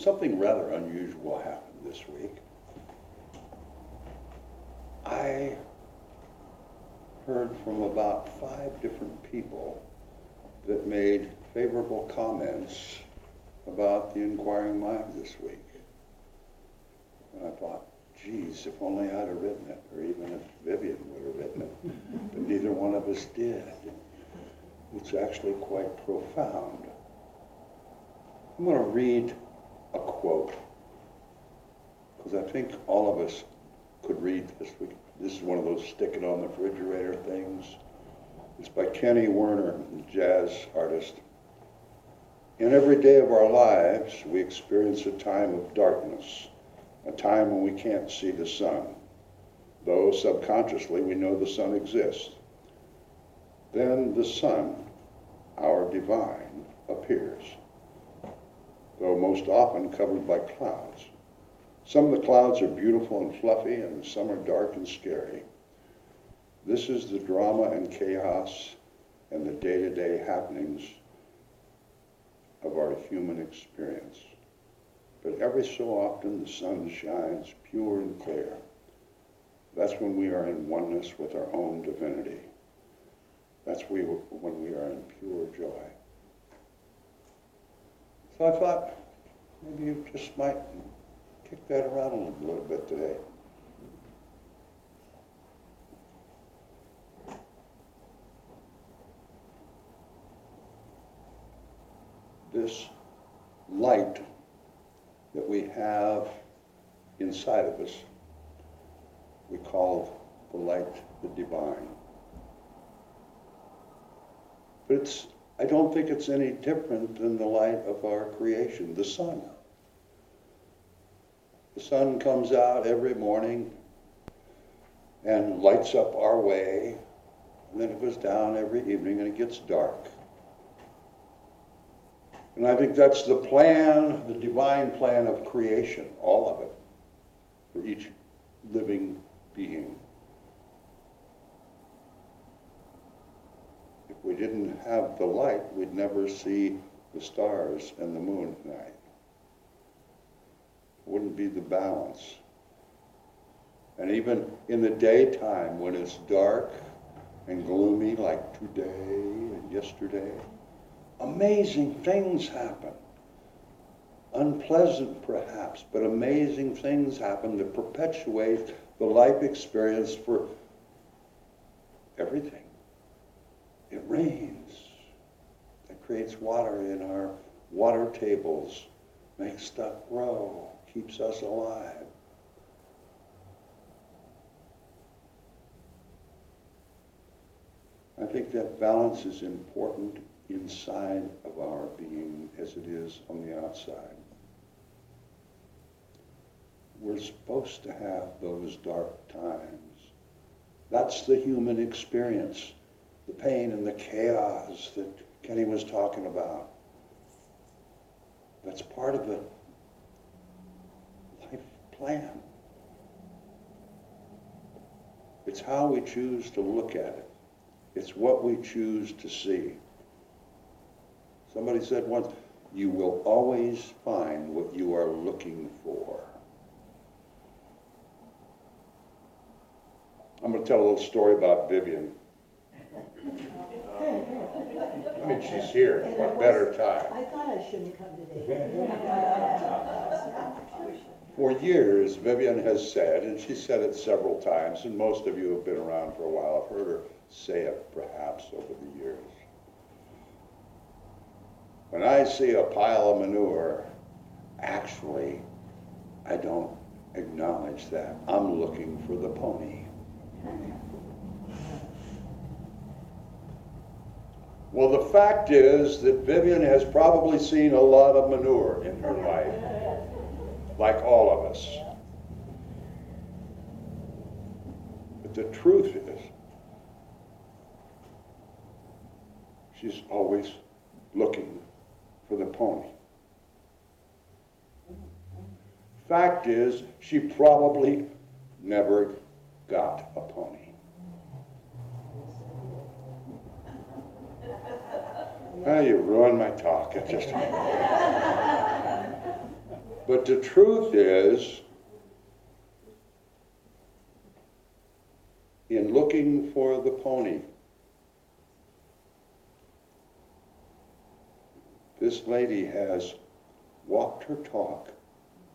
Something rather unusual happened this week. I heard from about 5 different people that made favorable comments about the Inquiring Mind this week. And I thought, geez, if only I'd have written it, or even if Vivian would have written it, but neither one of us did. It's actually quite profound. I'm going to read a quote, because I think all of us could read this. This is one of those stick it on the refrigerator things. It's by Kenny Werner, the jazz artist. In every day of our lives, we experience a time of darkness, a time when we can't see the sun, though subconsciously we know the sun exists. Then the sun, our divine, appears, though most often covered by clouds. Some of the clouds are beautiful and fluffy, and some are dark and scary. This is the drama and chaos and the day-to-day happenings of our human experience. But every so often the sun shines pure and clear. That's when we are in oneness with our own divinity. That's when we are in pure joy. So I thought maybe you just might kick that around a little bit today. This light that we have inside of us, we call the light the divine. But I don't think it's any different than the light of our creation, the sun. The sun comes out every morning and lights up our way, and then it goes down every evening and it gets dark. And I think that's the plan, the divine plan of creation, all of it, for each living being. If we didn't have the light, we'd never see the stars and the moon at night. It wouldn't be the balance. And even in the daytime, when it's dark and gloomy like today and yesterday, amazing things happen. Unpleasant perhaps, but amazing things happen that perpetuate the life experience for everything. It rains. It creates water in our water tables, makes stuff grow, keeps us alive. I think that balance is important inside of our being as it is on the outside. We're supposed to have those dark times. That's the human experience, the pain and the chaos that Kenny was talking about. That's part of the life plan. It's how we choose to look at it. It's what we choose to see. Somebody said once, you will always find what you are looking for. I'm going to tell a little story about Vivian. I mean, she's here. What better time? I thought I shouldn't come today. For years, Vivian has said, and she said it several times, and most of you have been around for a while, have heard her say it perhaps over the years. When I see a pile of manure, actually, I don't acknowledge that. I'm looking for the pony. Well, the fact is that Vivian has probably seen a lot of manure in her life, like all of us. But the truth is, she's always looking for the pony. Fact is, she probably never got a pony. You ruined my talk. It just... But the truth is, in looking for the pony, this lady has walked her talk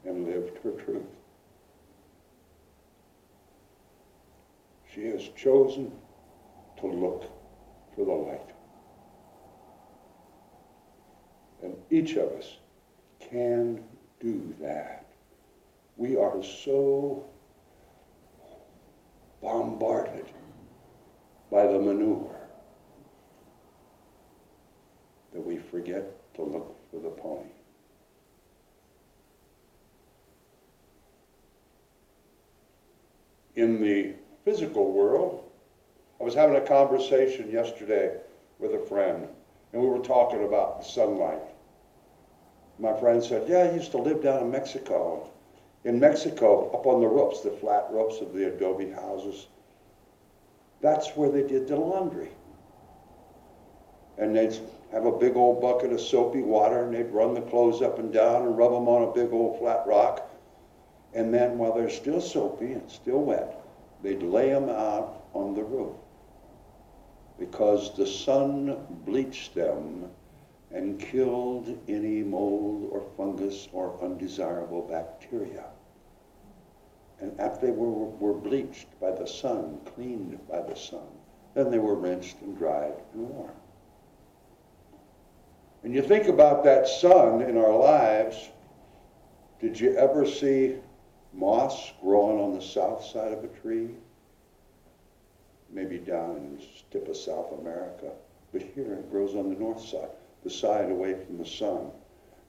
and lived her truth. She has chosen to look for the light. And each of us can do that. We are so bombarded by the manure that we forget to look for the pony. In the physical world, I was having a conversation yesterday with a friend, and we were talking about the sunlight. My friend said, yeah, I used to live down in Mexico. In Mexico, up on the roofs, the flat roofs of the adobe houses, that's where they did the laundry. And they'd have a big old bucket of soapy water, and they'd run the clothes up and down and rub them on a big old flat rock. And then while they're still soapy and still wet, they'd lay them out on the roof, because the sun bleached them and killed any mold or fungus or undesirable bacteria. And after they were bleached by the sun, cleaned by the sun, then they were rinsed and dried and warm. And you think about that sun in our lives, did you ever see moss growing on the south side of a tree? Maybe down in the tip of South America, but here it grows on the north side, the side away from the sun,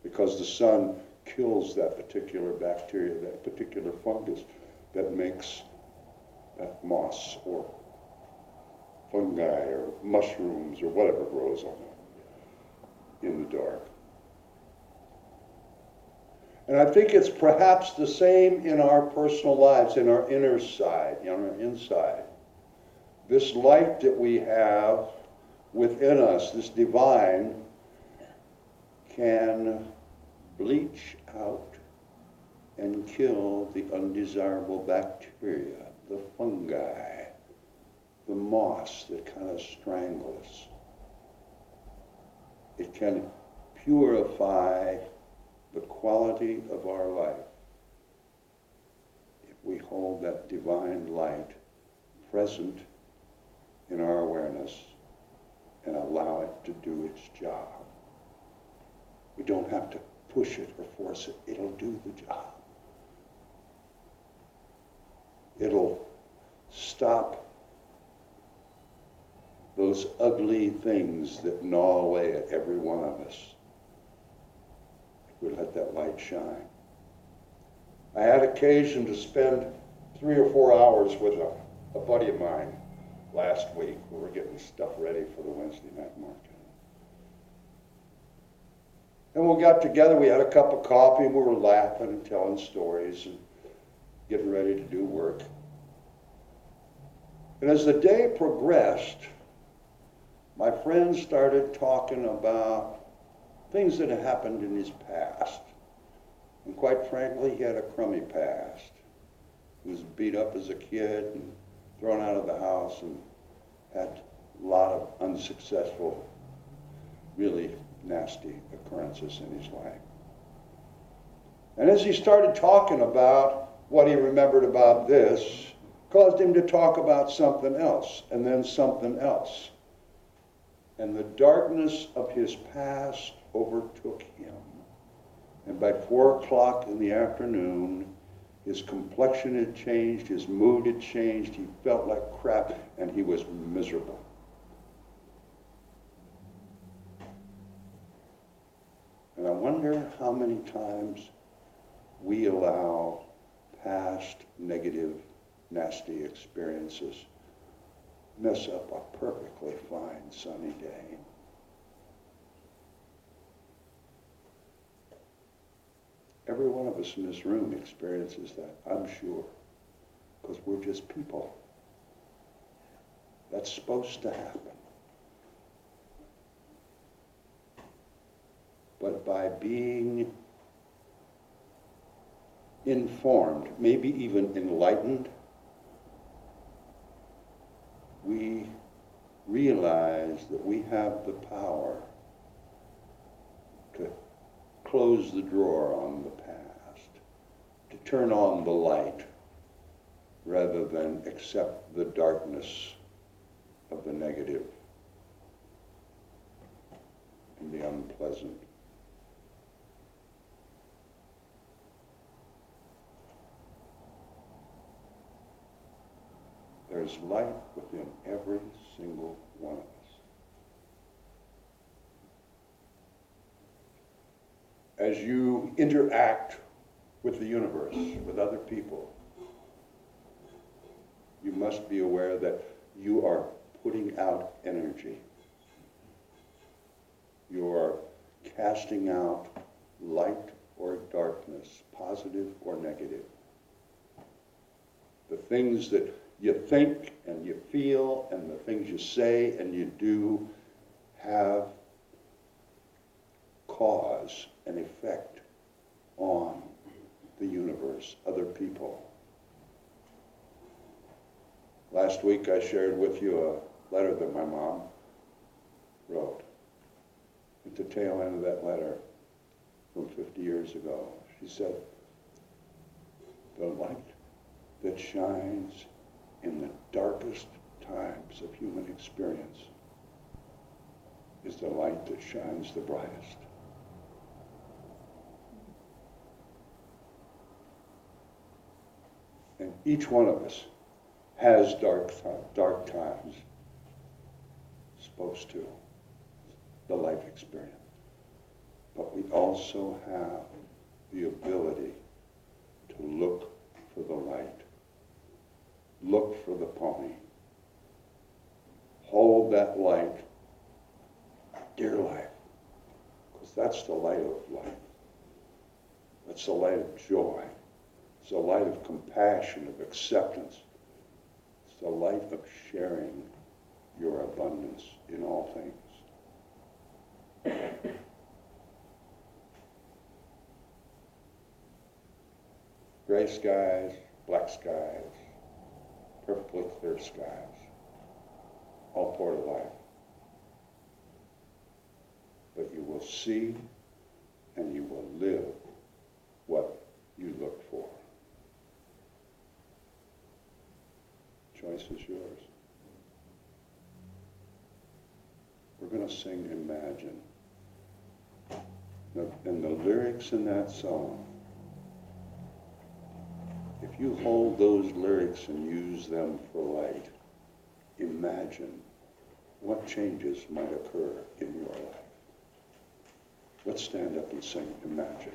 because the sun kills that particular bacteria, that particular fungus that makes that moss or fungi or mushrooms or whatever grows on it in the dark. And I think it's perhaps the same in our personal lives, in our inner side, in our inside. This light that we have within us, this divine, can bleach out and kill the undesirable bacteria, the fungi, the moss that kind of strangle us. It can purify the quality of our life if we hold that divine light present in our awareness and allow it to do its job. We don't have to push it or force it. It'll do the job. It'll stop those ugly things that gnaw away at every one of us. We let that light shine. I had occasion to spend 3 or 4 hours with a buddy of mine last week. We were getting stuff ready for the Wednesday night market. And we got together, we had a cup of coffee, and we were laughing and telling stories and getting ready to do work. And as the day progressed, my friend started talking about things that had happened in his past. And quite frankly, he had a crummy past. He was beat up as a kid and thrown out of the house and had a lot of unsuccessful, really nasty occurrences in his life. And as he started talking about what he remembered about this, caused him to talk about something else, and then something else. And the darkness of his past overtook him. And by 4 o'clock in the afternoon, his complexion had changed, his mood had changed, he felt like crap, and he was miserable. And I wonder how many times we allow past negative, nasty experiences mess up a perfectly fine sunny day. Every one of us in this room experiences that, I'm sure, because we're just people. That's supposed to happen. But by being informed, maybe even enlightened, we realize that we have the power to close the drawer on the past, to turn on the light rather than accept the darkness of the negative and the unpleasant. There's light within every single one of us. As you interact with the universe, with other people, you must be aware that you are putting out energy. You are casting out light or darkness, positive or negative. The things that you think and you feel and the things you say and you do have cause and effect on the universe, other people. Last week I shared with you a letter that my mom wrote. At the tail end of that letter from 50 years ago, she said, "The light that shines in the darkest times of human experience is the light that shines the brightest." And each one of us has dark times, supposed to, the life experience. But we also have the ability to look for the light, look for the pony, hold that light, dear life, because that's the light of life. That's the light of joy. It's the light of compassion, of acceptance. It's the light of sharing your abundance in all things. Gray skies, black skies, perfectly clear skies, all part of life. But you will see and you will live what you look for. Choice is yours. We're going to sing Imagine. And the lyrics in that song, if you hold those lyrics and use them for light, imagine what changes might occur in your life. Let's stand up and sing Imagine.